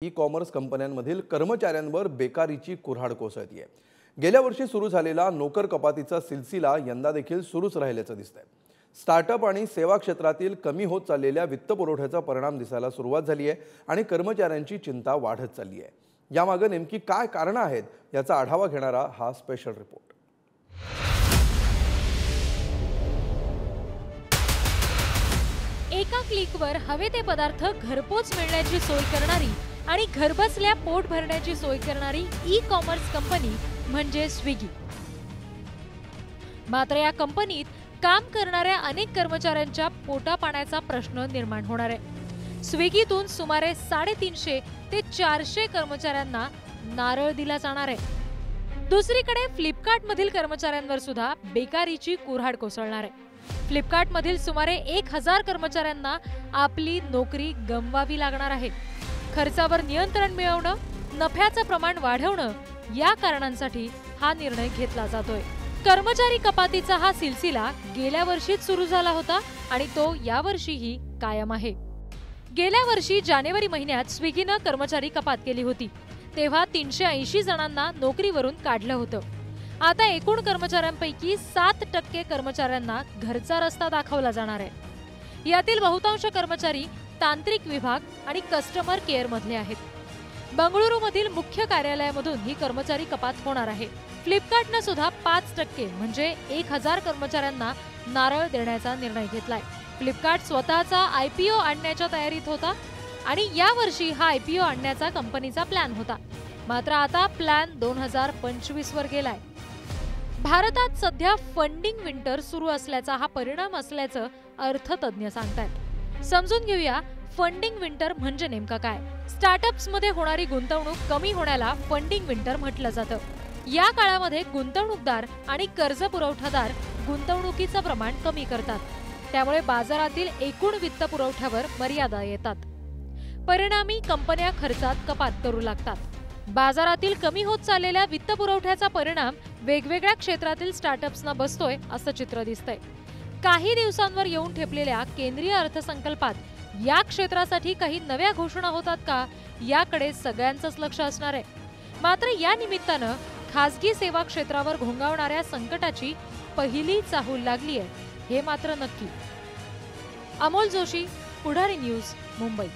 E commerce कंपन्यांमधील कर्मचाऱ्यांवर बेकारीची कुऱ्हाड कोसळतीये। गेल्या वर्षी सुरू झालेला नोकर कपातीचा सिलसिला यंदा देखील सुरूच राहिल्याचं दिसतंय। स्टार्टअप आणि सेवा क्षेत्रातील कमी होत चाललेल्या वित्तपुरवठ्याचा परिणाम दिसायला सुरुवात झाली आहे आणि कर्मचाऱ्यांची चिंता वाढत चालली आहे। यामागे नेमकी काय कारणं आहेत याचा आढावा घेणारा हा स्पेशल रिपोर्ट। एका क्लिकवर हवे ते पदार्थ घरपोच मिळण्याची सोय करणारी आणि घरबसल्या पोट भरण्याची सोय करणारी ई कॉमर्स कंपनी म्हणजे स्विगी। मात्र या कंपनीत काम करणाऱ्या अनेक कर्मचाऱ्यांच्या पोटापाण्याचा प्रश्न निर्माण होणार आहे। स्विगीतून सुमारे 350 ते 400 कर्मचाऱ्यांना नारळ दिला जाणार आहे। दुसरीकडे फ्लिपकार्टमधील कर्मचाऱ्यांवर सुद्धा बेकारीची कुऱ्हाड कोसळणार आहे। फ्लिपकार्टमधील सुमारे 1000 कर्मचाऱ्यांना आपली नोकरी गमवावी लागणार आहे। खर्चावर नियंत्रण मिळवणं, नफ्याचं प्रमाण वाढवणं या कारणांसाठी हा निर्णय घेतला जातोय। कर्मचारी कपातीचा हा सिलसिला गेल्या वर्षीच सुरू झाला होता आणि तो यावर्षीही कायम आहे। गेल्या वर्षी जानेवारी महिन्यात स्विगीनं कर्मचारी कपात केली होती, तेव्हा 380 जणांना नोकरीवरून काढलं होतं। आता एकूण कर्मचाऱ्यांपैकी 7% कर्मचाऱ्यांना घरचा रस्ता दाखवला जाणार आहे। यातील बहुतांश कर्मचारी तांत्रिक विभाग आणि कस्टमर केअर मधले आहेत। बंगळुरूमधील मुख्य कार्यालयामधून ही कर्मचारी कपात होणार आहे। फ्लिपकार्टनं सुद्धा 5% म्हणजे 1000 कर्मचाऱ्यांना नारळ देण्याचा निर्णय घेतलाय। फ्लिपकार्ट स्वतःचा IPO आणण्याच्या तयारीत होता आणि यावर्षी हा IPO आणण्याचा कंपनीचा प्लॅन होता, मात्र आता प्लॅन 2025 वर गेलाय। भारतात सध्या फंडिंग विंटर सुरू असल्याचा हा परिणाम असल्याचं अर्थतज्ञ सांगतात। समजून घेऊया फंडिंग विंटर म्हणजे नेमका काय। स्टार्टअप्स मध्ये होणारी गुंतवणूक कमी होण्याला फंडिंग विंटर म्हटलं जातं। या काळामध्ये गुंतवणूकदार आणि कर्ज पुरवठादार गुंतवणुकीचं प्रमाण कमी करतात, त्यामुळे बाजारातील एकूण वित्त पुरवठ्यावर मर्यादा येतात। परिणामी कंपन्या खर्चात कपात करू लागतात। बाजारातील कमी होत चाललेल्या वित्त पुरवठ्याचा परिणाम वेगवेगळ्या क्षेत्रातील स्टार्टअप्सना बसतोय असं चित्र दिसतंय। काही दिवसांवर येऊन ठेपलेल्या केंद्रीय अर्थसंकल्पात या क्षेत्रासाठी काही नव्या घोषणा होतात का याकडे सगळ्यांचंच लक्ष असणार आहे। मात्र या निमित्तानं खासगी सेवा क्षेत्रावर घोंगावणाऱ्या संकटाची पहिली चाहूल लागली आहे हे मात्र नक्की। अमोल जोशी, पुढारी न्यूज, मुंबई।